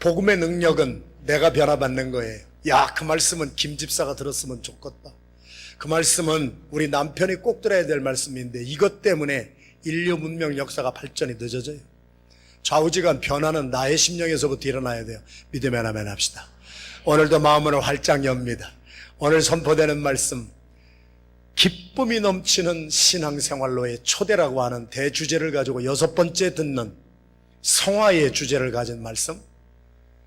복음의 능력은 내가 변화받는 거예요. 야, 그 말씀은 김 집사가 들었으면 좋겠다. 그 말씀은 우리 남편이 꼭 들어야 될 말씀인데 이것 때문에 인류 문명 역사가 발전이 늦어져요. 좌우지간 변화는 나의 심령에서부터 일어나야 돼요. 믿으면 아멘 합시다. 오늘도 마음을 활짝 엽니다. 오늘 선포되는 말씀, 기쁨이 넘치는 신앙생활로의 초대라고 하는 대주제를 가지고 6번째 듣는 성화의 주제를 가진 말씀,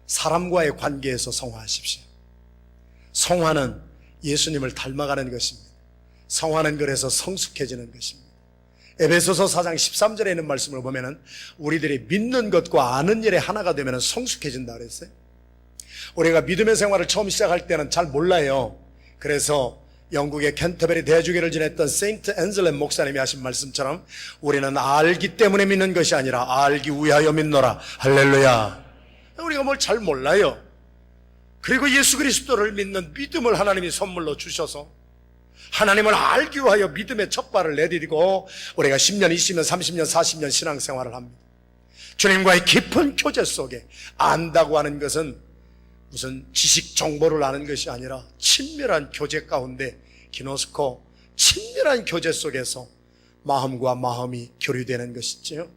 사람과의 관계에서 성화하십시오. 성화는 예수님을 닮아가는 것입니다. 성화는 그래서 성숙해지는 것입니다. 에베소서 4장 13절에 있는 말씀을 보면은 우리들이 믿는 것과 아는 일에 하나가 되면 성숙해진다 그랬어요. 우리가 믿음의 생활을 처음 시작할 때는 잘 몰라요. 그래서 영국의 캔터베리 대주교를 지냈던 세인트 앤슬렘 목사님이 하신 말씀처럼 우리는 알기 때문에 믿는 것이 아니라 알기 위하여 믿노라. 할렐루야. 우리가 뭘 잘 몰라요. 그리고 예수 그리스도를 믿는 믿음을 하나님이 선물로 주셔서 하나님을 알기 위하여 믿음의 첫 발을 내디디고 우리가 10년, 20년, 30년, 40년 신앙생활을 합니다. 주님과의 깊은 교제 속에 안다고 하는 것은 무슨 지식 정보를 아는 것이 아니라 친밀한 교제 가운데 기노스코, 친밀한 교제 속에서 마음과 마음이 교류되는 것이지요.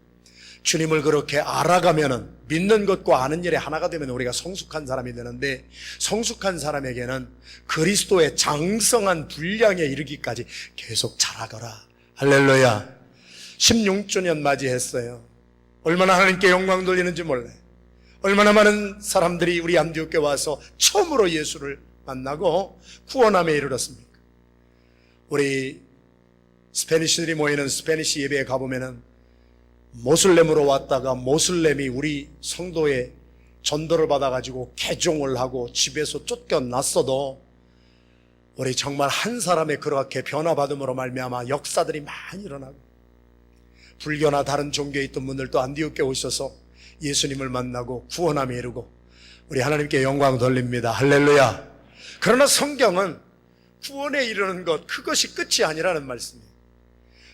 주님을 그렇게 알아가면은 믿는 것과 아는 일에 하나가 되면 우리가 성숙한 사람이 되는데, 성숙한 사람에게는 그리스도의 장성한 분량에 이르기까지 계속 자라거라. 할렐루야. 16주년 맞이했어요. 얼마나 하나님께 영광 돌리는지 몰라요. 얼마나 많은 사람들이 우리 안디옥에 와서 처음으로 예수를 만나고 구원함에 이르렀습니까? 우리 스페니쉬들이 모이는 스페니쉬 예배에 가보면은 모슬렘으로 왔다가 모슬렘이 우리 성도의 전도를 받아가지고 개종을 하고 집에서 쫓겨났어도 우리 정말 한 사람의 그렇게 변화받음으로 말미암아 역사들이 많이 일어나고, 불교나 다른 종교에 있던 분들도 안디옥에 오셔서 예수님을 만나고 구원함에 이르고 우리 하나님께 영광 돌립니다. 할렐루야. 그러나 성경은 구원에 이르는 것, 그것이 끝이 아니라는 말씀이에요.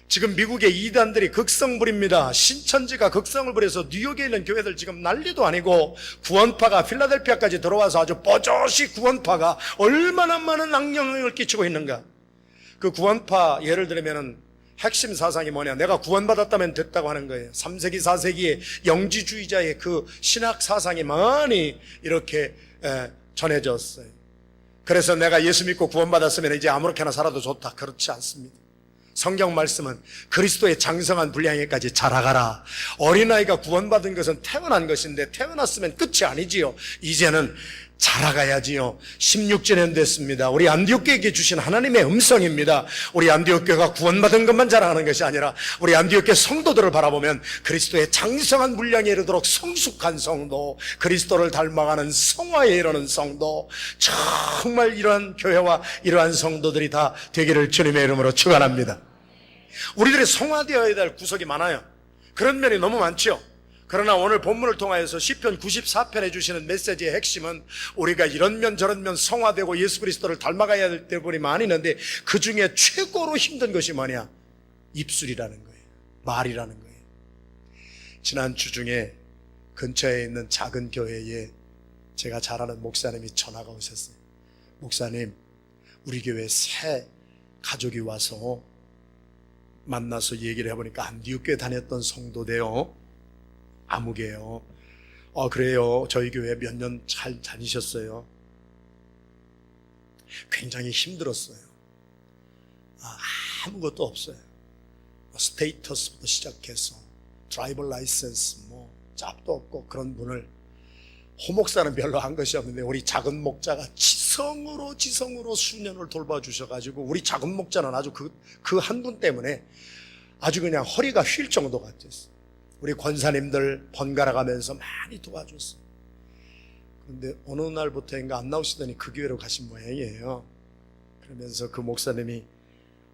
지금 미국의 이단들이 극성 부립니다. 신천지가 극성을 부려서 뉴욕에 있는 교회들 지금 난리도 아니고, 구원파가 필라델피아까지 들어와서 아주 뽀조시 구원파가 얼마나 많은 악영향을 끼치고 있는가. 그 구원파 예를 들면은 핵심 사상이 뭐냐, 내가 구원받았다면 됐다고 하는 거예요. 3세기 4세기의 영지주의자의 그 신학 사상이 많이 이렇게 전해졌어요. 그래서 내가 예수 믿고 구원받았으면 이제 아무렇게나 살아도 좋다. 그렇지 않습니다. 성경 말씀은 그리스도의 장성한 분량에까지 자라가라. 어린아이가 구원받은 것은 태어난 것인데 태어났으면 끝이 아니지요. 이제는 자라가야지요. 16주년 됐습니다. 우리 안디옥교회에게 주신 하나님의 음성입니다. 우리 안디옥교회가 구원받은 것만 자랑하는 것이 아니라 우리 안디옥교회 성도들을 바라보면 그리스도의 장성한 분량에 이르도록 성숙한 성도, 그리스도를 닮아가는 성화에 이르는 성도, 정말 이러한 교회와 이러한 성도들이 다 되기를 주님의 이름으로 축원합니다. 우리들이 성화되어야 될 구석이 많아요. 그런 면이 너무 많죠. 그러나 오늘 본문을 통하여서 시편 94편에 주시는 메시지의 핵심은 우리가 이런 면 저런 면 성화되고 예수 그리스도를 닮아가야 될 때분이 많이 있는데, 그 중에 최고로 힘든 것이 뭐냐? 입술이라는 거예요. 말이라는 거예요. 지난 주 중에 근처에 있는 작은 교회에 제가 잘 아는 목사님이 전화가 오셨어요. 목사님, 우리 교회 새 가족이 와서 만나서 얘기를 해보니까 안디옥교회 다녔던 성도대요. 아무개요. 그래요. 저희 교회 몇 년 잘 다니셨어요. 굉장히 힘들었어요. 아무것도 없어요. 스테이터스부터 시작해서 드라이버 라이센스, 짭도 없고 그런 분을, 호목사는 별로 한 것이 없는데 우리 작은 목자가 지성으로 수년을 돌봐주셔가지고 우리 작은 목자는 아주 그 한 분 때문에 아주 그냥 허리가 휠 정도가 됐어요. 우리 권사님들 번갈아 가면서 많이 도와줬어요. 그런데 어느 날부터인가 안 나오시더니 그 교회로 가신 모양이에요. 그러면서 그 목사님이,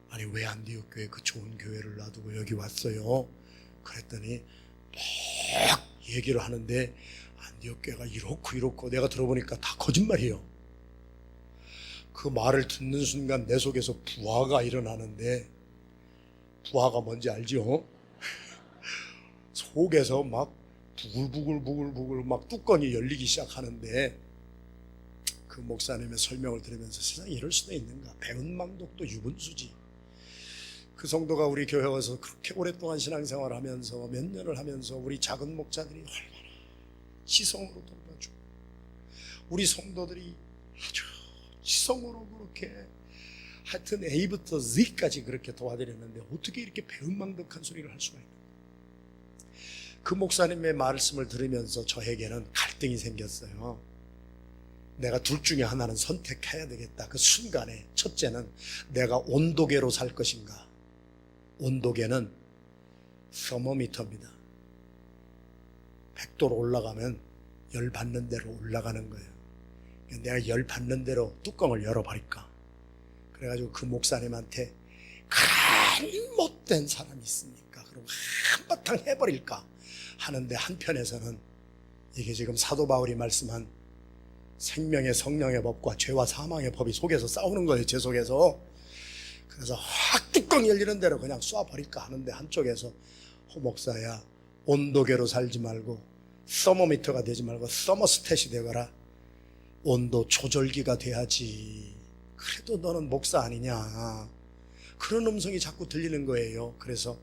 아니 왜 안디옥 교회 그 좋은 교회를 놔두고 여기 왔어요? 그랬더니 막 얘기를 하는데 안디옥 교회가 이렇고 내가 들어보니까 다 거짓말이에요. 그 말을 듣는 순간 내 속에서 부하가 일어나는데, 부하가 뭔지 알죠? 속에서 막 부글부글 막 뚜껑이 열리기 시작하는데 그 목사님의 설명을 들으면서 세상에 이럴 수도 있는가? 배은망덕도 유분수지. 그 성도가 우리 교회 와서 그렇게 오랫동안 신앙생활을 하면서 몇 년을 하면서 우리 작은 목자들이 얼마나 지성으로 돌봐주고 우리 성도들이 아주 지성으로 그렇게 하여튼 A부터 Z까지 그렇게 도와드렸는데 어떻게 이렇게 배은망덕한 소리를 할 수가 있나? 그 목사님의 말씀을 들으면서 저에게는 갈등이 생겼어요. 내가 둘 중에 하나는 선택해야 되겠다. 그 순간에 첫째는 내가 온도계로 살 것인가. 온도계는 서머미터입니다. 100도로 올라가면 열 받는 대로 올라가는 거예요. 내가 열 받는 대로 뚜껑을 열어버릴까. 그래가지고 그 목사님한테 간 못된 사람이 있으니까 그럼 한바탕 해버릴까 하는데 한편에서는 이게 지금 사도 바울이 말씀한 생명의 성령의 법과 죄와 사망의 법이 속에서 싸우는 거예요. 제 속에서. 그래서 확 뚜껑 열리는 대로 그냥 쏴버릴까 하는데 한쪽에서 목사야 온도계로 살지 말고 서머미터가 되지 말고 서머스탯이 되거라. 온도 조절기가 돼야지. 그래도 너는 목사 아니냐. 그런 음성이 자꾸 들리는 거예요. 그래서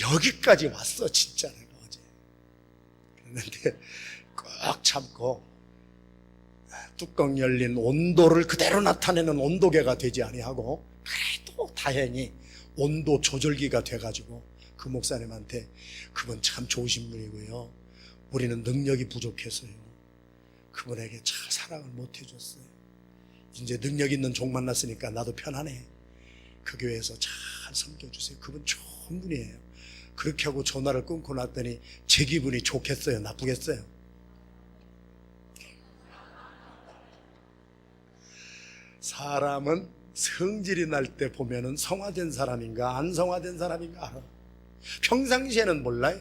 여기까지 왔어 진짜 내가 어제. 그랬는데 꼭 참고 뚜껑 열린 온도를 그대로 나타내는 온도계가 되지 아니하고 그래도 다행히 온도 조절기가 돼가지고 그 목사님한테 그분 참 좋으신 분이고요. 우리는 능력이 부족해서요. 그분에게 잘 사랑을 못 해줬어요. 이제 능력 있는 종 만났으니까 나도 편하네. 그 교회에서 잘 섬겨주세요. 그분 좋은 분이에요. 그렇게 하고 전화를 끊고 났더니 제 기분이 좋겠어요? 나쁘겠어요? 사람은 성질이 날 때 보면은 성화된 사람인가 안 성화된 사람인가 알아. 평상시에는 몰라요.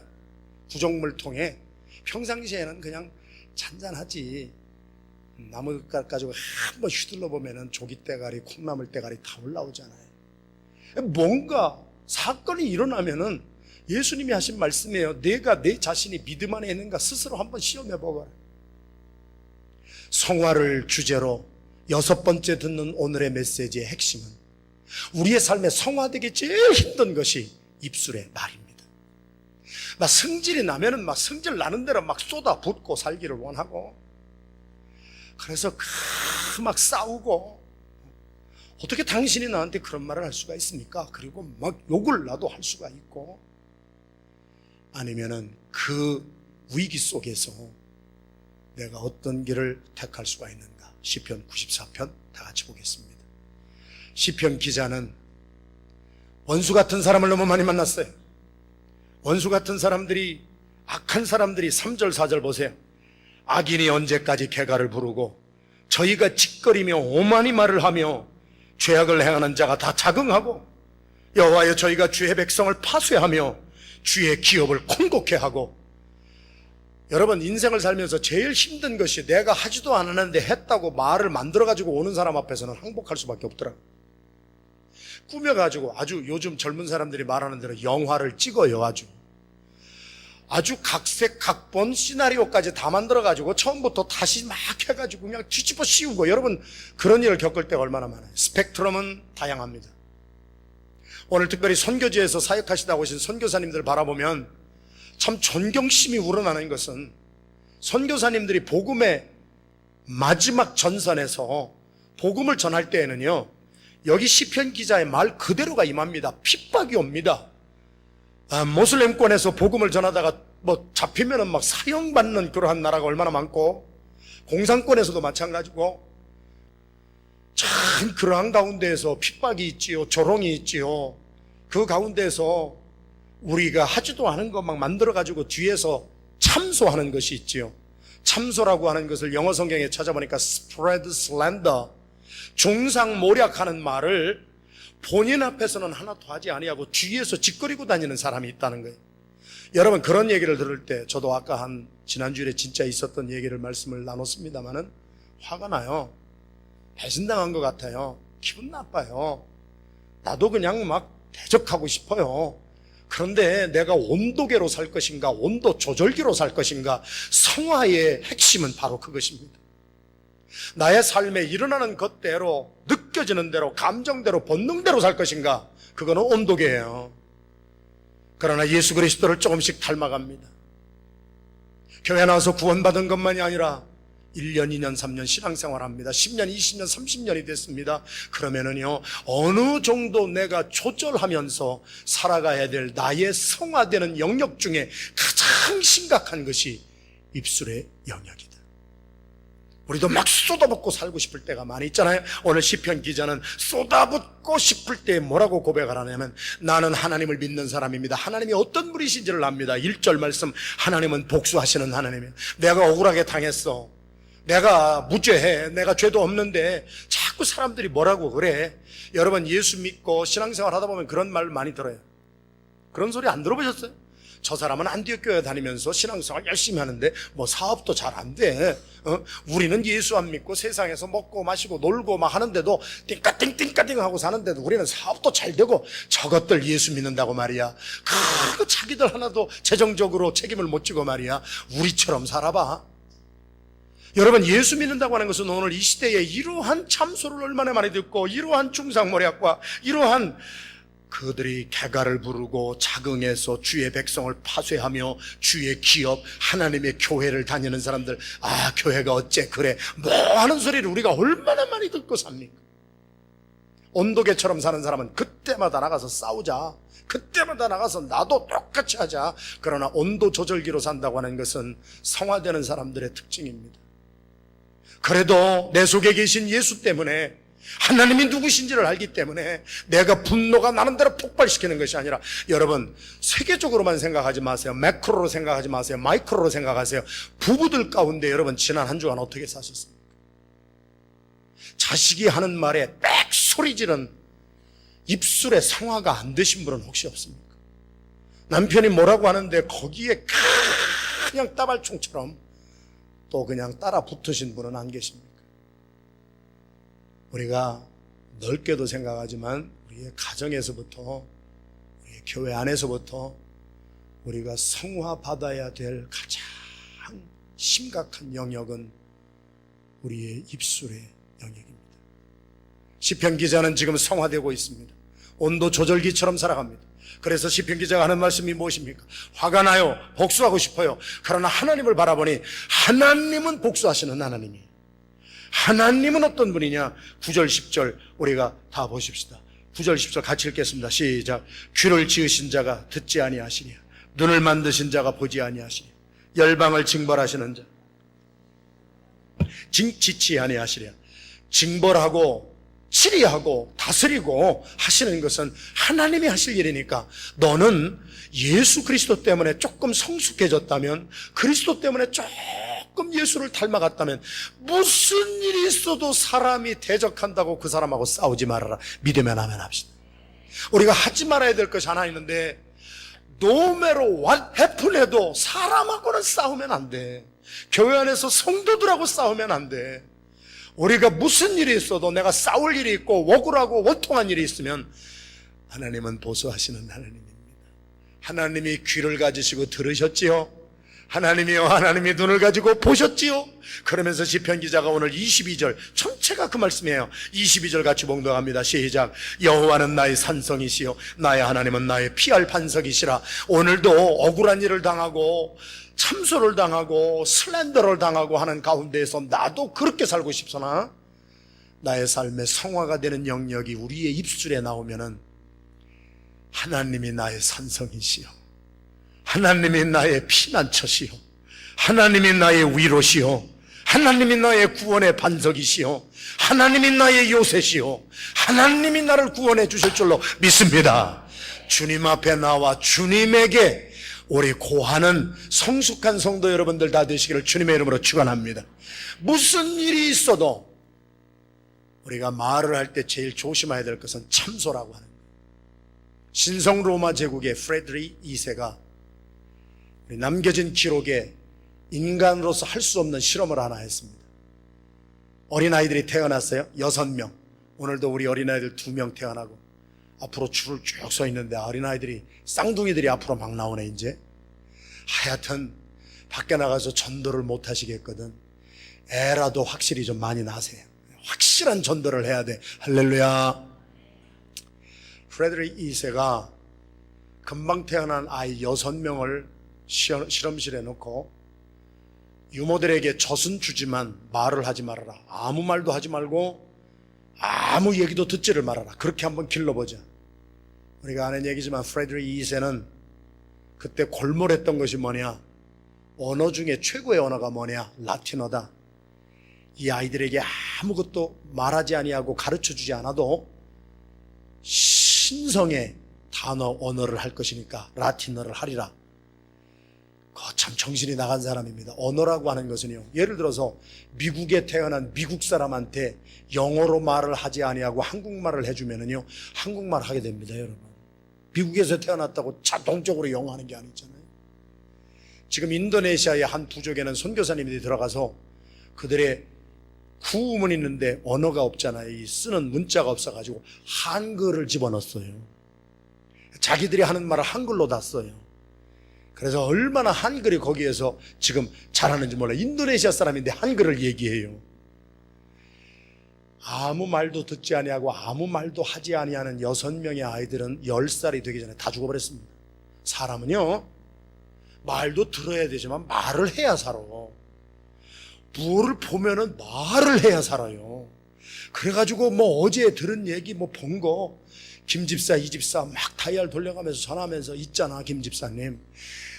구정물통에 평상시에는 그냥 잔잔하지. 나뭇가지 가지고 한번 휘둘러 보면은 조기대가리, 콩나물대가리 다 올라오잖아요. 뭔가 사건이 일어나면은 예수님이 하신 말씀이에요. 내가 내 자신이 믿음 안에 있는가 스스로 한번 시험해 보거라. 성화를 주제로 6번째 듣는 오늘의 메시지의 핵심은 우리의 삶에 성화되기 제일 힘든 것이 입술의 말입니다. 막 성질이 나면은 막 성질 나는 대로 막 쏟아붓고 살기를 원하고 그래서 막 싸우고 어떻게 당신이 나한테 그런 말을 할 수가 있습니까? 그리고 막 욕을 나도 할 수가 있고 아니면은 그 위기 속에서 내가 어떤 길을 택할 수가 있는가? 시편 94편 다 같이 보겠습니다. 시편 기자는 원수 같은 사람을 너무 많이 만났어요. 원수 같은 사람들이 악한 사람들이 3절 4절 보세요. 악인이 언제까지 개가를 부르고 저희가 짓거리며 오만히 말을 하며 죄악을 행하는 자가 다 자긍하고 여호와여 저희가 주의 백성을 파쇄하며 주의 기업을 콩곡해 하고. 여러분 인생을 살면서 제일 힘든 것이 내가 하지도 않았는데 했다고 말을 만들어가지고 오는 사람 앞에서는 항복할 수밖에 없더라. 꾸며가지고 아주 요즘 젊은 사람들이 말하는 대로 영화를 찍어요. 아주 각색 각본 시나리오까지 다 만들어가지고 처음부터 다시 막 해가지고 그냥 뒤집어 씌우고. 여러분 그런 일을 겪을 때가 얼마나 많아요. 스펙트럼은 다양합니다. 오늘 특별히 선교지에서 사역하시다 오신 선교사님들 바라보면 참 존경심이 우러나는 것은 선교사님들이 복음의 마지막 전선에서 복음을 전할 때에는요 여기 시편 기자의 말 그대로가 임합니다. 핍박이 옵니다. 모슬렘권에서 복음을 전하다가 뭐 잡히면은 막 사형받는 그러한 나라가 얼마나 많고 공산권에서도 마찬가지고 참 그러한 가운데에서 핍박이 있지요. 조롱이 있지요. 그 가운데에서 우리가 하지도 않은 것 막 만들어가지고 뒤에서 참소하는 것이 있지요. 참소라고 하는 것을 영어 성경에 찾아보니까 spread slander, 중상모략하는 말을 본인 앞에서는 하나도 하지 아니하고 뒤에서 짓거리고 다니는 사람이 있다는 거예요. 여러분 그런 얘기를 들을 때 저도 아까 지난주에 진짜 있었던 얘기를 말씀을 나눴습니다마는 화가 나요. 배신당한 것 같아요. 기분 나빠요. 나도 그냥 막 대적하고 싶어요. 그런데 내가 온도계로 살 것인가, 온도 조절기로 살 것인가, 성화의 핵심은 바로 그것입니다. 나의 삶에 일어나는 것대로, 느껴지는 대로, 감정대로, 본능대로 살 것인가, 그거는 온도계예요. 그러나 예수 그리스도를 조금씩 닮아갑니다. 교회 나와서 구원받은 것만이 아니라 1년, 2년, 3년 신앙생활합니다. 10년, 20년, 30년이 됐습니다. 그러면은요, 어느 정도 내가 조절하면서 살아가야 될 나의 성화되는 영역 중에 가장 심각한 것이 입술의 영역이다. 우리도 막 쏟아붓고 살고 싶을 때가 많이 있잖아요. 오늘 시편 기자는 쏟아붓고 싶을 때 뭐라고 고백을 하냐면, 나는 하나님을 믿는 사람입니다. 하나님이 어떤 분이신지를 압니다. 1절 말씀, 하나님은 복수하시는 하나님이에요. 내가 억울하게 당했어, 내가 무죄해, 내가 죄도 없는데 자꾸 사람들이 뭐라고 그래. 여러분, 예수 믿고 신앙생활 하다 보면 그런 말 많이 들어요. 그런 소리 안 들어보셨어요? 저 사람은 안디옥교회 다니면서 신앙생활 열심히 하는데 뭐 사업도 잘 안 돼. 우리는 예수 안 믿고 세상에서 먹고 마시고 놀고 막 하는데도 띵까띵띵까띵 하고 사는데도 우리는 사업도 잘 되고, 저것들 예수 믿는다고 말이야, 그 자기들 하나도 재정적으로 책임을 못 지고 말이야, 우리처럼 살아봐. 여러분, 예수 믿는다고 하는 것은 오늘 이 시대에 이러한 참소를 얼마나 많이 듣고, 이러한 중상모략과 이러한 그들이 개가를 부르고 자긍해서 주의 백성을 파쇄하며 주의 기업, 하나님의 교회를 다니는 사람들, 아, 교회가 어째 그래, 뭐 하는 소리를 우리가 얼마나 많이 듣고 삽니까? 온도계처럼 사는 사람은 그때마다 나가서 싸우자, 그때마다 나가서 나도 똑같이 하자. 그러나 온도 조절기로 산다고 하는 것은 성화되는 사람들의 특징입니다. 그래도 내 속에 계신 예수 때문에, 하나님이 누구신지를 알기 때문에 내가 분노가 나는 대로 폭발시키는 것이 아니라, 여러분, 세계적으로만 생각하지 마세요. 매크로로 생각하지 마세요. 마이크로로 생각하세요. 부부들 가운데 여러분, 지난 한 주간 어떻게 사셨습니까? 자식이 하는 말에 빽 소리 지른 입술에 성화가 안 되신 분은 혹시 없습니까? 남편이 뭐라고 하는데 거기에 그냥 따발총처럼 또 그냥 따라 붙으신 분은 안 계십니까? 우리가 넓게도 생각하지만 우리의 가정에서부터, 우리의 교회 안에서부터 우리가 성화받아야 될 가장 심각한 영역은 우리의 입술의 영역입니다. 시편 기자는 지금 성화되고 있습니다. 온도 조절기처럼 살아갑니다. 그래서 시편 기자가 하는 말씀이 무엇입니까? 화가 나요, 복수하고 싶어요. 그러나 하나님을 바라보니 하나님은 복수하시는 하나님이에요. 하나님은 어떤 분이냐? 9절 10절 우리가 다 보십시다. 9절 10절 같이 읽겠습니다. 시작. 귀를 지으신 자가 듣지 아니하시냐, 눈을 만드신 자가 보지 아니하시냐, 열방을 징벌하시는 자 지치 아니하시랴. 징벌하고 치리하고 다스리고 하시는 것은 하나님이 하실 일이니까, 너는 예수 그리스도 때문에 조금 성숙해졌다면, 그리스도 때문에 조금 예수를 닮아갔다면, 무슨 일이 있어도 사람이 대적한다고 그 사람하고 싸우지 말아라. 믿으면 아멘 합시다. 우리가 하지 말아야 될 것이 하나 있는데, no matter what happen 해도 사람하고는 싸우면 안 돼. 교회 안에서 성도들하고 싸우면 안 돼. 우리가 무슨 일이 있어도, 내가 싸울 일이 있고 억울하고 원통한 일이 있으면 하나님은 보수하시는 하나님입니다. 하나님이 귀를 가지시고 들으셨지요? 하나님이요, 하나님이 눈을 가지고 보셨지요? 그러면서 시편 기자가 오늘 22절 전체가 그 말씀이에요. 22절 같이 봉독합니다. 시작. 여호와는 나의 산성이시요 나의 하나님은 나의 피할 반석이시라. 오늘도 억울한 일을 당하고 참소를 당하고 슬렌더를 당하고 하는 가운데에서 나도 그렇게 살고 싶으나, 나의 삶의 성화가 되는 영역이 우리의 입술에 나오면은 하나님이 나의 산성이시요, 하나님이 나의 피난처시요, 하나님이 나의 위로시요, 하나님이 나의 구원의 반석이시요, 하나님이 나의 요새시요, 하나님이 나를 구원해 주실 줄로 믿습니다. 주님 앞에 나와 주님에게 우리 고하는 성숙한 성도 여러분들 다 되시기를 주님의 이름으로 축원합니다. 무슨 일이 있어도 우리가 말을 할 때 제일 조심해야 될 것은 참소라고 하는 거예요. 신성 로마 제국의 프레드리 2세가 남겨진 기록에 인간으로서 할 수 없는 실험을 하나 했습니다. 어린아이들이 태어났어요. 6명. 오늘도 우리 어린아이들 2명 태어나고, 앞으로 줄을 쭉 서 있는데 어린아이들이, 쌍둥이들이 앞으로 막 나오네 이제. 하여튼 밖에 나가서 전도를 못 하시겠거든. 애라도 확실히 좀 많이 낳으세요. 확실한 전도를 해야 돼. 할렐루야. 프레드릭 2세가 금방 태어난 아이 6명을 실험실에 놓고 유모들에게 젖은 주지만 말을 하지 말아라. 아무 말도 하지 말고 아무 얘기도 듣지를 말아라. 그렇게 한번 길러보자. 우리가 아는 얘기지만 프레드릭 2세는 그때 골몰했던 것이 뭐냐? 언어 중에 최고의 언어가 뭐냐? 라틴어다. 이 아이들에게 아무것도 말하지 아니하고 가르쳐주지 않아도 신성의 단어, 언어를 할 것이니까 라틴어를 하리라. 참 정신이 나간 사람입니다. 언어라고 하는 것은요, 예를 들어서 미국에 태어난 미국 사람한테 영어로 말을 하지 아니하고 한국말을 해주면은요, 한국말 하게 됩니다, 여러분. 미국에서 태어났다고 자동적으로 영어 하는 게 아니잖아요. 지금 인도네시아의 한 부족에는 선교사님들이 들어가서 그들의 구음은 있는데 언어가 없잖아요. 이 쓰는 문자가 없어가지고 한글을 집어넣었어요. 자기들이 하는 말을 한글로 다 써요. 그래서 얼마나 한글이 거기에서 지금 잘하는지 몰라요. 인도네시아 사람인데 한글을 얘기해요. 아무 말도 듣지 아니하고 아무 말도 하지 아니하는 6명의 아이들은 10살이 되기 전에 다 죽어버렸습니다. 사람은요, 말도 들어야 되지만 말을 해야 살아. 뭐를 보면은 말을 해야 살아요. 그래가지고 뭐 어제 들은 얘기 뭐 본 거, 김집사, 이집사 막 다이얼 돌려가면서 전화하면서 있잖아, 김집사님.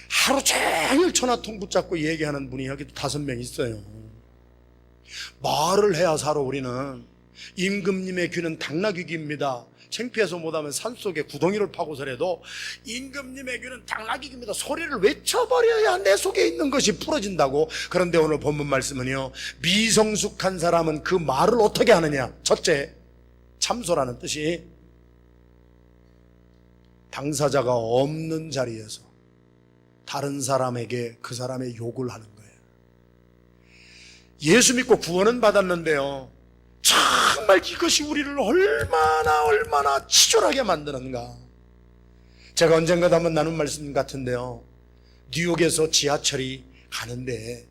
하루 종일 전화통 붙잡고 얘기하는 분이 여기도 5명 있어요. 말을 해야 살아, 우리는. 임금님의 귀는 당나귀 귀입니다. 창피해서 못하면 산속에 구덩이를 파고서라도 임금님의 귀는 당나귀 귀입니다. 소리를 외쳐버려야 내 속에 있는 것이 풀어진다고. 그런데 오늘 본문 말씀은요, 미성숙한 사람은 그 말을 어떻게 하느냐. 첫째, 참소라는 뜻이 당사자가 없는 자리에서 다른 사람에게 그 사람의 욕을 하는 거예요. 예수 믿고 구원은 받았는데요, 정말 이것이 우리를 얼마나 치졸하게 만드는가. 제가 언젠가도 한번 나눈 말씀 같은데요, 뉴욕에서 지하철이 가는데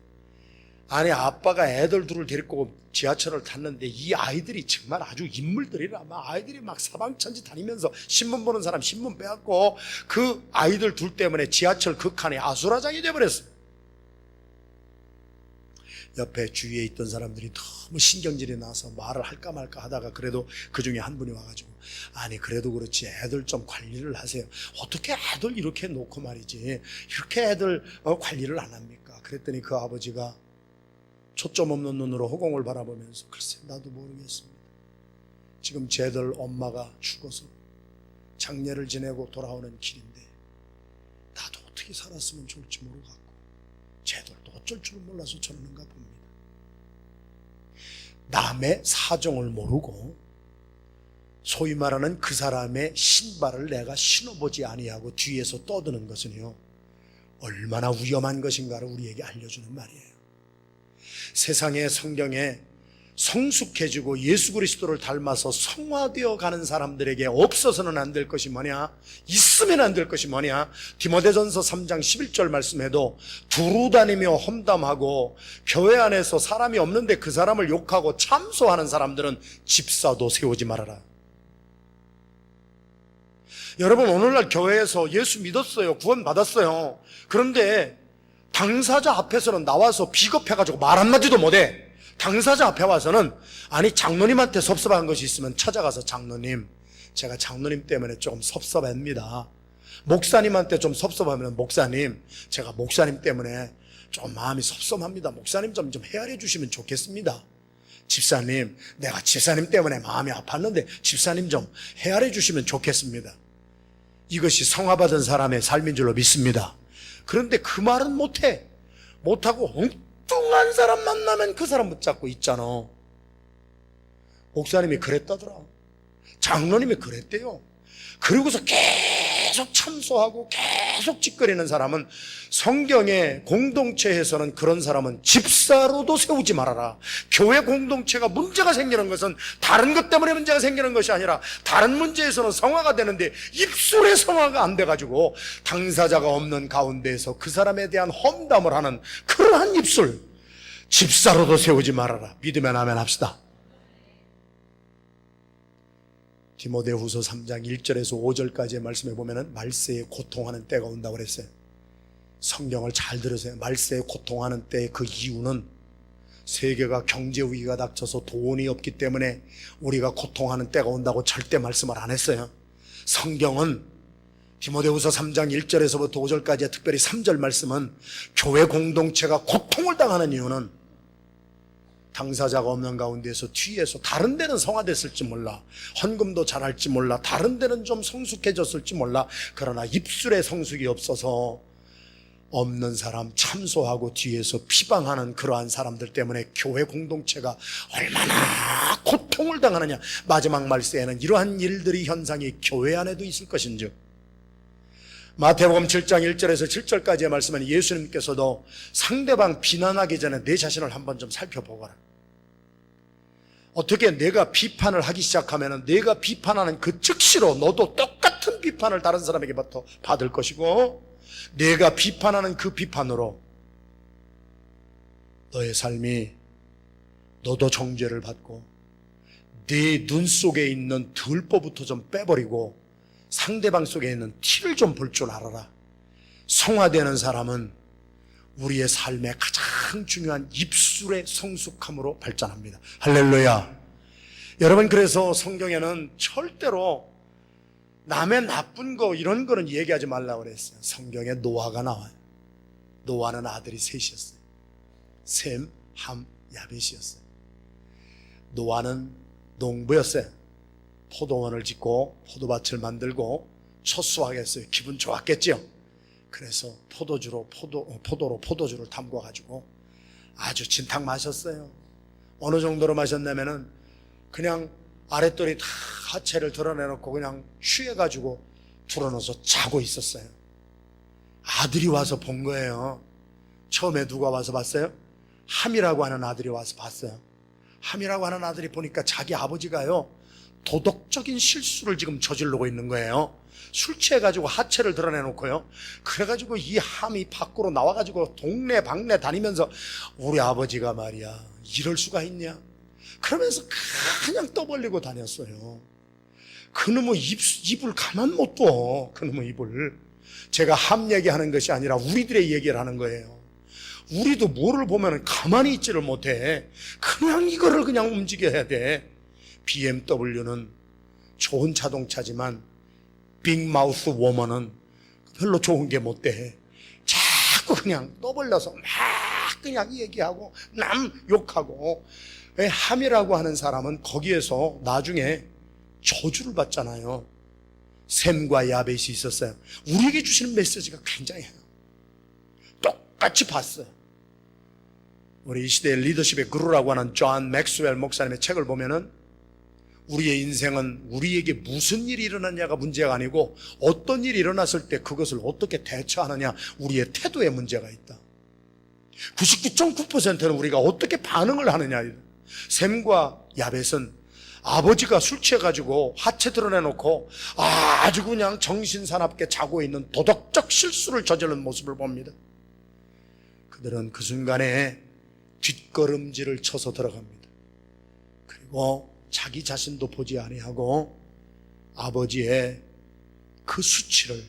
아니 아빠가 애들 둘을 데리고 지하철을 탔는데 이 아이들이 정말 아주 인물들이라, 막 아이들이 막 사방천지 다니면서 신문 보는 사람 신문 빼앗고 그 아이들 둘 때문에 지하철 그 칸이 아수라장이 돼버렸어요. 옆에 주위에 있던 사람들이 너무 신경질이 나서 말을 할까 말까 하다가 그래도 그 중에 한 분이 와가지고, 아니 그래도 그렇지 애들 좀 관리를 하세요. 어떻게 애들 이렇게 놓고 말이지 이렇게 애들 관리를 안 합니까? 그랬더니 그 아버지가 초점 없는 눈으로 허공을 바라보면서, 글쎄 나도 모르겠습니다. 지금 쟤들 엄마가 죽어서 장례를 지내고 돌아오는 길인데 나도 어떻게 살았으면 좋을지 모르겠고 쟤들도 어쩔 줄 몰라서 저러는가 봅니다. 남의 사정을 모르고 소위 말하는 그 사람의 신발을 내가 신어보지 아니하고 뒤에서 떠드는 것은요, 얼마나 위험한 것인가를 우리에게 알려주는 말이에요. 세상의 성경에 성숙해지고 예수 그리스도를 닮아서 성화되어 가는 사람들에게 없어서는 안 될 것이 뭐냐? 있으면 안 될 것이 뭐냐? 디모데전서 3장 11절 말씀에도 두루 다니며 험담하고 교회 안에서 사람이 없는데 그 사람을 욕하고 참소하는 사람들은 집사도 세우지 말아라. 여러분, 오늘날 교회에서 예수 믿었어요. 구원 받았어요. 그런데 당사자 앞에서는 나와서 비겁해가지고 말 한마디도 못해. 당사자 앞에 와서는, 아니 장로님한테 섭섭한 것이 있으면 찾아가서, 장로님 제가 장로님 때문에 조금 섭섭합니다. 목사님한테 좀 섭섭하면, 목사님 제가 목사님 때문에 좀 마음이 섭섭합니다. 목사님 좀 헤아려 주시면 좋겠습니다. 집사님 내가 집사님 때문에 마음이 아팠는데 집사님 좀 헤아려 주시면 좋겠습니다. 이것이 성화받은 사람의 삶인 줄로 믿습니다. 그런데 그 말은 못해. 못하고 엉뚱한 사람 만나면 그 사람 붙잡고 있잖아. 목사님이 그랬다더라, 장로님이 그랬대요. 그러고서 계속 참소하고 계속 찌꺼리는 사람은, 성경의 공동체에서는 그런 사람은 집사로도 세우지 말아라. 교회 공동체가 문제가 생기는 것은 다른 것 때문에 문제가 생기는 것이 아니라 다른 문제에서는 성화가 되는데 입술에 성화가 안 돼가지고 당사자가 없는 가운데에서 그 사람에 대한 험담을 하는 그러한 입술, 집사로도 세우지 말아라. 믿으면 아멘 합시다. 디모데후서 3장 1절에서 5절까지의 말씀에 보면은 말세에 고통하는 때가 온다고 그랬어요. 성경을 잘 들으세요. 말세에 고통하는 때의 그 이유는 세계가 경제 위기가 닥쳐서 돈이 없기 때문에 우리가 고통하는 때가 온다고 절대 말씀을 안 했어요. 성경은 디모데후서 3장 1절에서부터 5절까지의 특별히 3절 말씀은 교회 공동체가 고통을 당하는 이유는 당사자가 없는 가운데에서 뒤에서 다른 데는 성화됐을지 몰라, 헌금도 잘할지 몰라, 다른 데는 좀 성숙해졌을지 몰라, 그러나 입술에 성숙이 없어서 없는 사람 참소하고 뒤에서 비방하는 그러한 사람들 때문에 교회 공동체가 얼마나 고통을 당하느냐. 마지막 말세에는 이러한 일들이 현상이 교회 안에도 있을 것인즉, 마태복음 7장 1절에서 7절까지의 말씀은 예수님께서도 상대방 비난하기 전에 내 자신을 한번 좀 살펴보거라. 어떻게 내가 비판을 하기 시작하면 내가 비판하는 그 즉시로 너도 똑같은 비판을 다른 사람에게부터 받을 것이고, 내가 비판하는 그 비판으로 너의 삶이, 너도 정죄를 받고 네 눈 속에 있는 들보부터 좀 빼버리고 상대방 속에 있는 티를 좀 볼 줄 알아라. 성화되는 사람은 우리의 삶의 가장 중요한 입술의 성숙함으로 발전합니다. 할렐루야. 여러분, 그래서 성경에는 절대로 남의 나쁜 거 이런 거는 얘기하지 말라고 그랬어요. 성경에 노아가 나와요. 노아는 아들이 셋이었어요. 셈, 함, 야벳이었어요. 노아는 농부였어요. 포도원을 짓고 포도밭을 만들고 첫 수확했어요. 기분 좋았겠지요. 그래서 포도로 포도주를 담궈가지고 아주 진탕 마셨어요. 어느 정도로 마셨냐면은 그냥 아랫돌이 다 하체를 드러내놓고 그냥 취해가지고 불어넣어서 자고 있었어요. 아들이 와서 본 거예요. 처음에 누가 와서 봤어요? 함이라고 하는 아들이 와서 봤어요. 함이라고 하는 아들이 보니까 자기 아버지가요, 도덕적인 실수를 지금 저지르고 있는 거예요. 술 취해가지고 하체를 드러내놓고요. 그래가지고 이 함이 밖으로 나와가지고 동네 방네 다니면서 우리 아버지가 말이야 이럴 수가 있냐 그러면서 그냥 떠벌리고 다녔어요. 그놈의 입을 가만 못 둬. 그놈의 입을. 제가 함 얘기하는 것이 아니라 우리들의 얘기를 하는 거예요. 우리도 뭐를 보면 가만히 있지를 못해. 그냥 이거를 그냥 움직여야 돼. BMW는 좋은 자동차지만 빅마우스 워머는 별로 좋은 게 못 돼. 자꾸 그냥 떠벌려서 막 그냥 얘기하고 남 욕하고. 함이라고 하는 사람은 거기에서 나중에 저주를 받잖아요. 셈과 야벳이 있었어요. 우리에게 주시는 메시지가 굉장해요. 똑같이 봤어요. 우리 이 시대의 리더십의 그루라고 하는 존 맥스웰 목사님의 책을 보면은 우리의 인생은 우리에게 무슨 일이 일어났냐가 문제가 아니고 어떤 일이 일어났을 때 그것을 어떻게 대처하느냐, 우리의 태도에 문제가 있다. 99.9%는 우리가 어떻게 반응을 하느냐. 셈과 야벳은 아버지가 술 취해가지고 하체 드러내놓고 아주 그냥 정신사납게 자고 있는 도덕적 실수를 저지른 모습을 봅니다. 그들은 그 순간에 뒷걸음질을 쳐서 들어갑니다. 그리고 자기 자신도 보지 아니하고 아버지의 그 수치를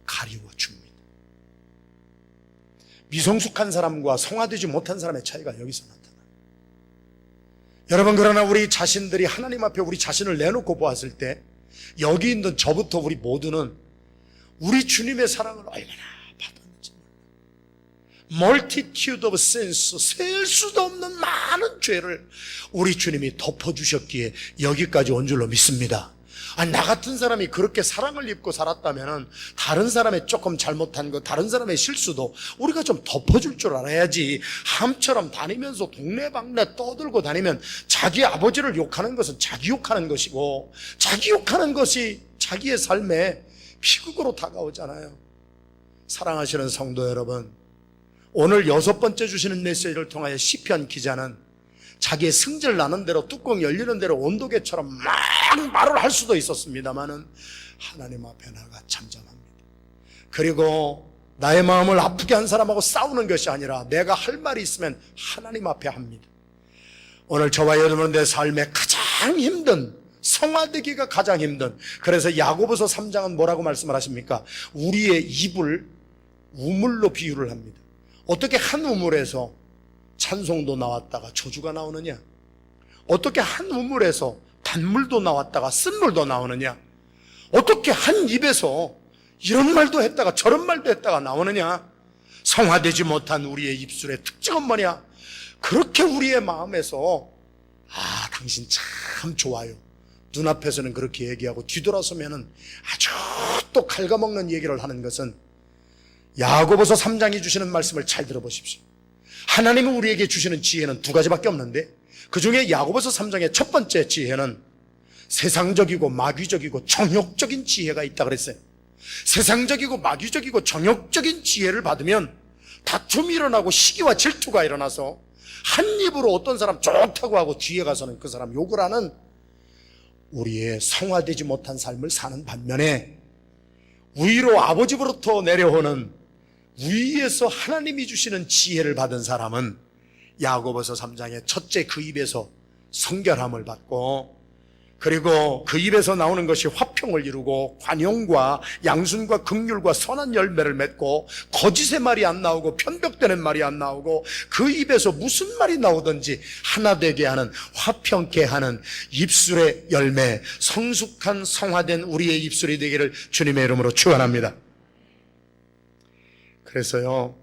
가리워 줍니다. 미성숙한 사람과 성화되지 못한 사람의 차이가 여기서 나타나요. 여러분, 그러나 우리 자신들이 하나님 앞에 우리 자신을 내놓고 보았을 때 여기 있는 저부터 우리 모두는 우리 주님의 사랑을 얼마나 받았는지 몰라요. Multitude of sins, 셀 수도 없는 많은 죄를 우리 주님이 덮어주셨기에 여기까지 온 줄로 믿습니다. 아니, 나 같은 사람이 그렇게 사랑을 입고 살았다면 다른 사람의 조금 잘못한 거, 다른 사람의 실수도 우리가 좀 덮어줄 줄 알아야지. 함처럼 다니면서 동네방네 떠들고 다니면 자기 아버지를 욕하는 것은 자기 욕하는 것이고, 자기 욕하는 것이 자기의 삶에 비극으로 다가오잖아요. 사랑하시는 성도 여러분, 오늘 6번째 주시는 메시지를 통하여 시편 기자는 자기의 승질 나는 대로 뚜껑 열리는 대로 온도계처럼 막 말을 할 수도 있었습니다마는 하나님 앞에 나가 잠잠합니다. 그리고 나의 마음을 아프게 한 사람하고 싸우는 것이 아니라 내가 할 말이 있으면 하나님 앞에 합니다. 오늘 저와 여러분의 삶에 가장 힘든, 성화되기가 가장 힘든, 그래서 야고보서 3장은 뭐라고 말씀을 하십니까? 우리의 입을 우물로 비유를 합니다. 어떻게 한 우물에서 찬송도 나왔다가 저주가 나오느냐? 어떻게 한 우물에서 단물도 나왔다가 쓴물도 나오느냐? 어떻게 한 입에서 이런 말도 했다가 저런 말도 했다가 나오느냐? 성화되지 못한 우리의 입술의 특징은 뭐냐? 그렇게 우리의 마음에서 당신 참 좋아요, 눈앞에서는 그렇게 얘기하고 뒤돌아서면은 아주 또 갉아먹는 얘기를 하는 것은, 야고보서 3장이 주시는 말씀을 잘 들어보십시오. 하나님은 우리에게 주시는 지혜는 2가지밖에 없는데 그 중에 야고보서 3장의 첫 번째 지혜는 세상적이고 마귀적이고 정욕적인 지혜가 있다 그랬어요. 세상적이고 마귀적이고 정욕적인 지혜를 받으면 다툼이 일어나고 시기와 질투가 일어나서 한 입으로 어떤 사람 좋다고 하고 뒤에 가서는 그 사람 욕을 하는 우리의 성화되지 못한 삶을 사는 반면에, 위로 아버지로부터 내려오는 위에서 하나님이 주시는 지혜를 받은 사람은 야고보서 3장의 첫째 그 입에서 성결함을 받고, 그리고 그 입에서 나오는 것이 화평을 이루고 관용과 양순과 긍휼과 선한 열매를 맺고, 거짓의 말이 안 나오고 편벽되는 말이 안 나오고, 그 입에서 무슨 말이 나오든지 하나 되게 하는, 화평케 하는 입술의 열매, 성숙한 성화된 우리의 입술이 되기를 주님의 이름으로 축원합니다. 그래서요,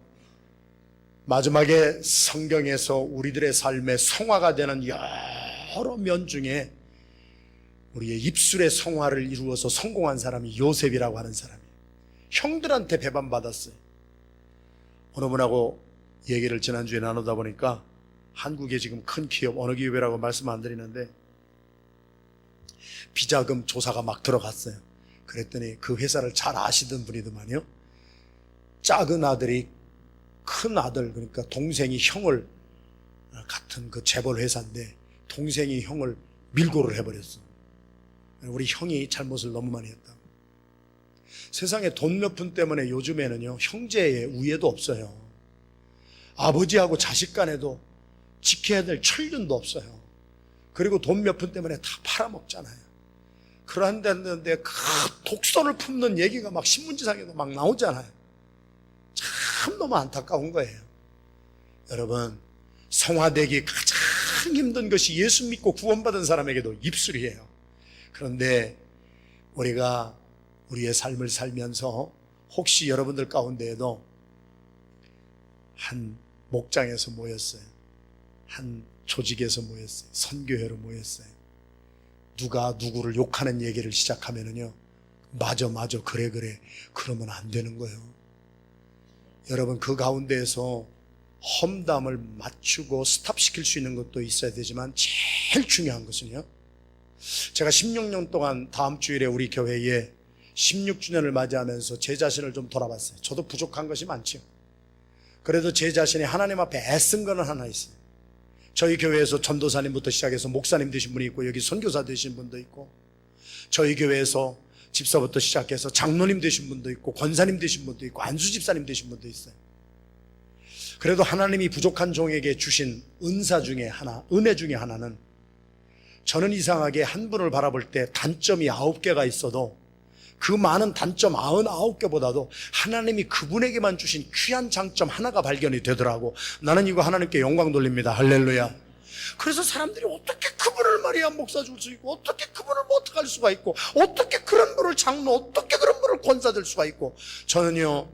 마지막에 성경에서 우리들의 삶의 성화가 되는 여러 면 중에 우리의 입술의 성화를 이루어서 성공한 사람이 요셉이라고 하는 사람이에요. 형들한테 배반받았어요. 어느 분하고 얘기를 지난주에 나누다 보니까 한국에 지금 큰 기업, 어느 기업이라고 말씀 안 드리는데 비자금 조사가 막 들어갔어요. 그랬더니 그 회사를 잘 아시던 분이더만요, 작은 아들이 큰 아들, 그러니까 동생이 형을, 같은 그 재벌 회사인데 동생이 형을 밀고를 해버렸어. 우리 형이 잘못을 너무 많이 했다. 세상에 돈 몇 푼 때문에 요즘에는요, 형제의 우애도 없어요. 아버지하고 자식 간에도 지켜야 될 천륜도 없어요. 그리고 돈 몇 푼 때문에 다 팔아먹잖아요. 그런데 그 독선을 품는 얘기가 막 신문지상에도 막 나오잖아요. 참 너무 안타까운 거예요. 여러분, 성화되기 가장 힘든 것이 예수 믿고 구원받은 사람에게도 입술이에요. 그런데 우리가 우리의 삶을 살면서 혹시 여러분들 가운데에도 한 목장에서 모였어요. 한 조직에서 모였어요. 선교회로 모였어요. 누가 누구를 욕하는 얘기를 시작하면은요, 맞아 그래 그러면 안 되는 거예요. 여러분, 그 가운데에서 험담을 맞추고 스탑시킬 수 있는 것도 있어야 되지만 제일 중요한 것은요, 제가 16년 동안 다음 주일에 우리 교회에 16주년을 맞이하면서 제 자신을 좀 돌아봤어요. 저도 부족한 것이 많죠. 그래도 제 자신이 하나님 앞에 애쓴 거는 하나 있어요. 저희 교회에서 전도사님부터 시작해서 목사님 되신 분이 있고, 여기 선교사 되신 분도 있고, 저희 교회에서 집사부터 시작해서 장로님 되신 분도 있고, 권사님 되신 분도 있고, 안수집사님 되신 분도 있어요. 그래도 하나님이 부족한 종에게 주신 은사 중에 하나, 은혜 중에 하나는, 저는 이상하게 한 분을 바라볼 때 단점이 9개가 있어도 그 많은 단점 99개보다도 하나님이 그분에게만 주신 귀한 장점 하나가 발견이 되더라고. 나는 이거 하나님께 영광 돌립니다. 할렐루야. 그래서 사람들이 어떻게 그분을 말이야 목사 줄 수 있고, 어떻게 그분을 모탁할 수가 있고, 어떻게 그런 분을 장로, 어떻게 그런 분을 권사 될 수가 있고, 저는요,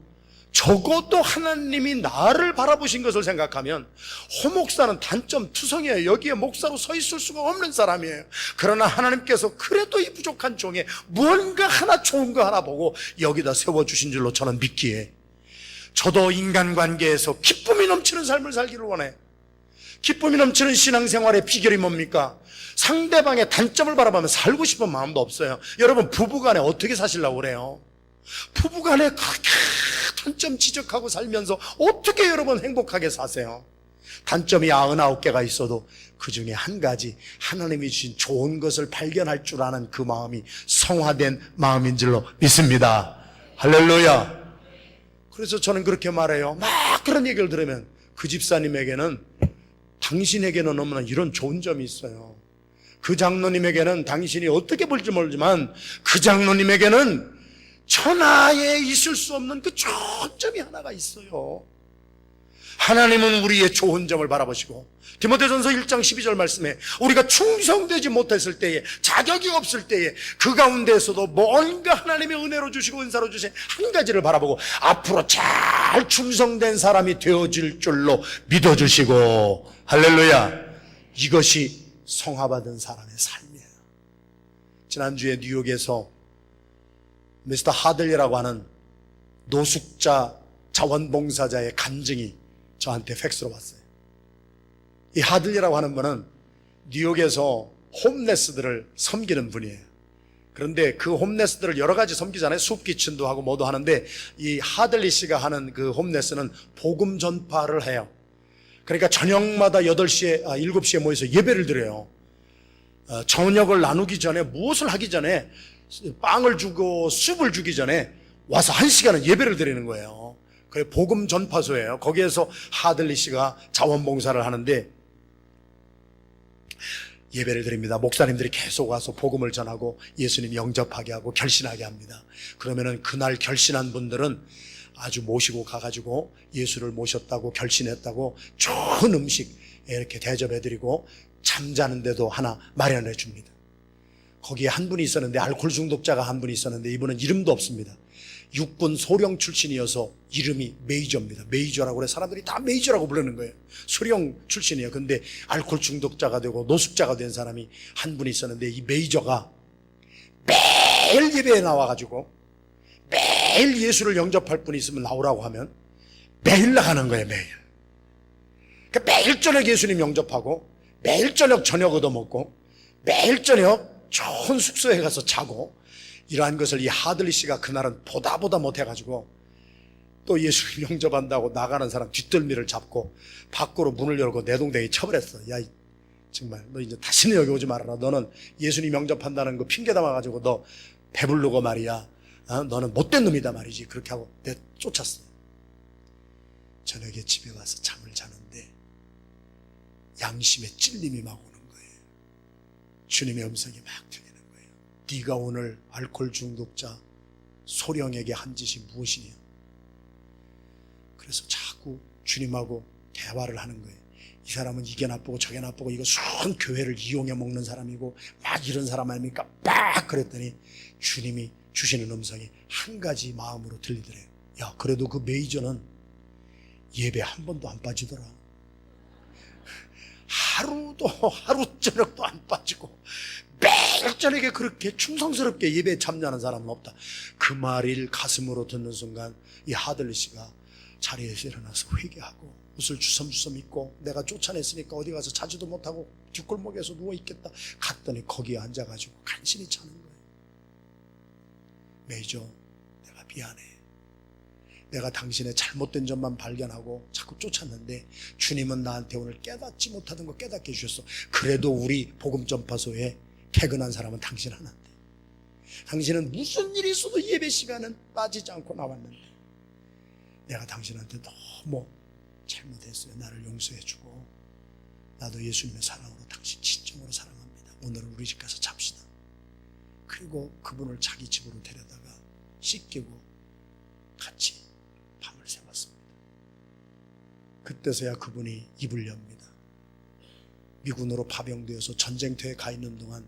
적어도 하나님이 나를 바라보신 것을 생각하면 호목사는 단점 투성이에요. 여기에 목사로 서 있을 수가 없는 사람이에요. 그러나 하나님께서 그래도 이 부족한 종에 뭔가 하나 좋은 거 하나 보고 여기다 세워주신 줄로 저는 믿기에, 저도 인간관계에서 기쁨이 넘치는 삶을 살기를 원해. 기쁨이 넘치는 신앙생활의 비결이 뭡니까? 상대방의 단점을 바라보면 살고 싶은 마음도 없어요. 여러분, 부부간에 어떻게 사시려고 그래요? 부부간에 그렇게 단점 지적하고 살면서 어떻게 여러분 행복하게 사세요? 단점이 99개가 있어도 그 중에 한 가지 하나님이 주신 좋은 것을 발견할 줄 아는 그 마음이 성화된 마음인 줄로 믿습니다. 할렐루야. 그래서 저는 그렇게 말해요. 막 그런 얘기를 들으면 그 집사님에게는 당신에게는 너무나 이런 좋은 점이 있어요. 그 장로님에게는 당신이 어떻게 볼지 모르지만 그 장로님에게는 천하에 있을 수 없는 그 좋은 점이 하나가 있어요. 하나님은 우리의 좋은 점을 바라보시고 디모데전서 1장 12절 말씀에 우리가 충성되지 못했을 때에, 자격이 없을 때에 그 가운데에서도 뭔가 하나님의 은혜로 주시고 은사로 주신 한 가지를 바라보고 앞으로 잘 충성된 사람이 되어질 줄로 믿어주시고, 할렐루야. 이것이 성화받은 사람의 삶이에요. 지난주에 뉴욕에서 미스터 하들리라고 하는 노숙자 자원봉사자의 간증이 저한테 팩스로 왔어요. 이 하들리라고 하는 분은 뉴욕에서 홈레스들을 섬기는 분이에요. 그런데 그 홈레스들을 여러 가지 섬기잖아요. 숲기춘도 하고 뭐도 하는데 이 하들리 씨가 하는 그 홈레스는 복음 전파를 해요. 그러니까 저녁마다 7시에 모여서 예배를 드려요. 저녁을 나누기 전에, 무엇을 하기 전에, 빵을 주고 숲을 주기 전에 와서 1시간은 예배를 드리는 거예요. 그게 복음 전파소예요. 거기에서 하들리 씨가 자원봉사를 하는데 예배를 드립니다. 목사님들이 계속 와서 복음을 전하고 예수님 영접하게 하고 결신하게 합니다. 그러면은 그날 결신한 분들은 아주 모시고 가가지고 예수를 모셨다고 결신했다고 좋은 음식 이렇게 대접해드리고 잠자는데도 하나 마련해 줍니다. 거기에 한 분이 있었는데, 알코올 중독자가 한 분이 있었는데 이분은 이름도 없습니다. 육군 소령 출신이어서 이름이 메이저입니다. 메이저라고 그래. 사람들이 다 메이저라고 부르는 거예요. 소령 출신이에요. 근데 알코올 중독자가 되고 노숙자가 된 사람이 한 분이 있었는데 이 메이저가 매일 예배에 나와가지고 매일 예수를 영접할 분이 있으면 나오라고 하면 매일 나가는 거예요. 매일. 그러니까 매일 저녁 예수님 영접하고 매일 저녁 저녁 얻어먹고 매일 저녁 좋은 숙소에 가서 자고, 이러한 것을 이 하들리 씨가 그날은 보다 못해가지고 또 예수님 영접한다고 나가는 사람 뒷덜미를 잡고 밖으로 문을 열고 내동댕이 쳐버렸어. 야, 정말 너 이제 다시는 여기 오지 말아라. 너는 예수님 영접한다는 거 핑계 담아가지고 너 배부르고 말이야, 너는 못된 놈이다 말이지. 그렇게 하고 쫓았어요. 저녁에 집에 와서 잠을 자는데 양심의 찔림이 막 오는 거예요. 주님의 음성이 막 들리는 거예요. 네가 오늘 알코올 중독자 소령에게 한 짓이 무엇이냐. 그래서 자꾸 주님하고 대화를 하는 거예요. 이 사람은 이게 나쁘고 저게 나쁘고 이거 순 교회를 이용해 먹는 사람이고 막 이런 사람 아닙니까? 막 그랬더니 주님이 주시는 음성이 한 가지 마음으로 들리더래요. 야, 그래도 그 메이저는 예배 한 번도 안 빠지더라. 하루 저녁도 안 빠지고 매일 저녁에 그렇게 충성스럽게 예배에 참여하는 사람은 없다. 그 말을 가슴으로 듣는 순간 이 하들리 씨가 자리에서 일어나서 회개하고 옷을 주섬주섬 입고, 내가 쫓아냈으니까 어디 가서 자지도 못하고 뒷골목에서 누워있겠다 갔더니 거기에 앉아가지고 간신히 자는 거예요. 메이저, 내가 미안해. 내가 당신의 잘못된 점만 발견하고 자꾸 쫓았는데 주님은 나한테 오늘 깨닫지 못하던 거 깨닫게 해주셨어. 그래도 우리 복음전파소에 퇴근한 사람은 당신 하나인데, 당신은 무슨 일이 있어도 예배 시간은 빠지지 않고 나왔는데 내가 당신한테 너무 잘못했어요. 나를 용서해주고 나도 예수님의 사랑으로 당신 진정으로 사랑합니다. 오늘은 우리 집 가서 잡시다. 그리고 그분을 자기 집으로 데려다가 씻기고 같이 밤을 새웠습니다. 그때서야 그분이 입을 엽니다. 미군으로 파병되어서 전쟁터에 가 있는 동안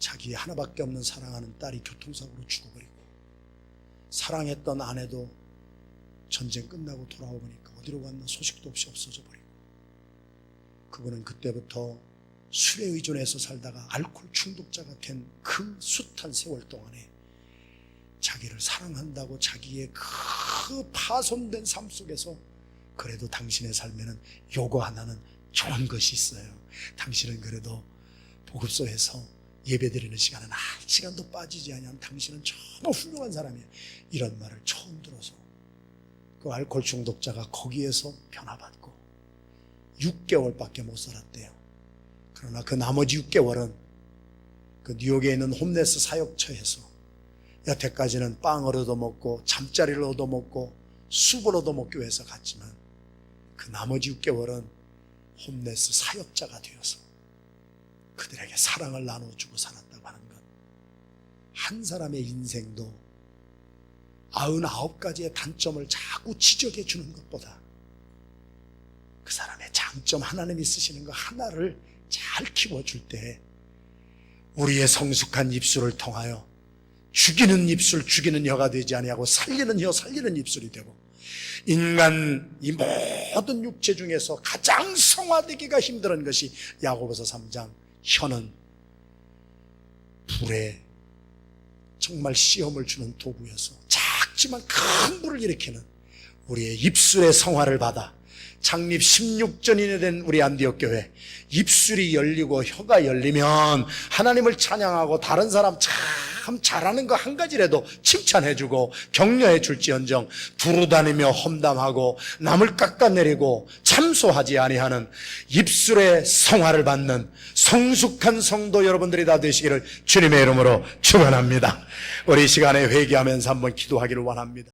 자기 하나밖에 없는 사랑하는 딸이 교통사고로 죽어버리고, 사랑했던 아내도 전쟁 끝나고 돌아오니까 어디로 갔나 소식도 없이 없어져 버리고, 그분은 그때부터 술에 의존해서 살다가 알코올 중독자가 된 그 숱한 세월 동안에 자기를 사랑한다고 자기의 그 파손된 삶 속에서 그래도 당신의 삶에는 요거 하나는 좋은 것이 있어요. 당신은 그래도 복음소에서 예배드리는 시간은 한 시간도 빠지지 아니하면 당신은 정말 훌륭한 사람이에요. 이런 말을 처음 들어서 그 알코올 중독자가 거기에서 변화받고 6개월밖에 못 살았대요. 그러나 그 나머지 6개월은 그 뉴욕에 있는 홈레스 사역처에서 여태까지는 빵을 얻어먹고 잠자리를 얻어먹고 숲을 얻어먹기 위해서 갔지만 그 나머지 6개월은 홈레스 사역자가 되어서 그들에게 사랑을 나눠주고 살았다고 하는 것. 한 사람의 인생도 99가지의 단점을 자꾸 지적해 주는 것보다 그 사람의 장점, 하나님이 쓰시는 거 하나를 잘 키워줄 때 우리의 성숙한 입술을 통하여 죽이는 입술, 죽이는 혀가 되지 아니하고 살리는 혀, 살리는 입술이 되고, 인간 이 모든 육체 중에서 가장 성화되기가 힘든 것이 야고보서 3장, 혀는 불에 정말 시험을 주는 도구여서 작지만 큰 불을 일으키는 우리의 입술의 성화를 받아 창립 16전이 된 우리 안디옥 교회, 입술이 열리고 혀가 열리면 하나님을 찬양하고 다른 사람 참 잘하는 거 한 가지라도 칭찬해주고 격려해 줄지언정 두루다니며 험담하고 남을 깎아내리고 참소하지 아니하는 입술의 성화를 받는 성숙한 성도 여러분들이 다 되시기를 주님의 이름으로 축원합니다. 우리 이 시간에 회개하면서 한번 기도하기를 원합니다.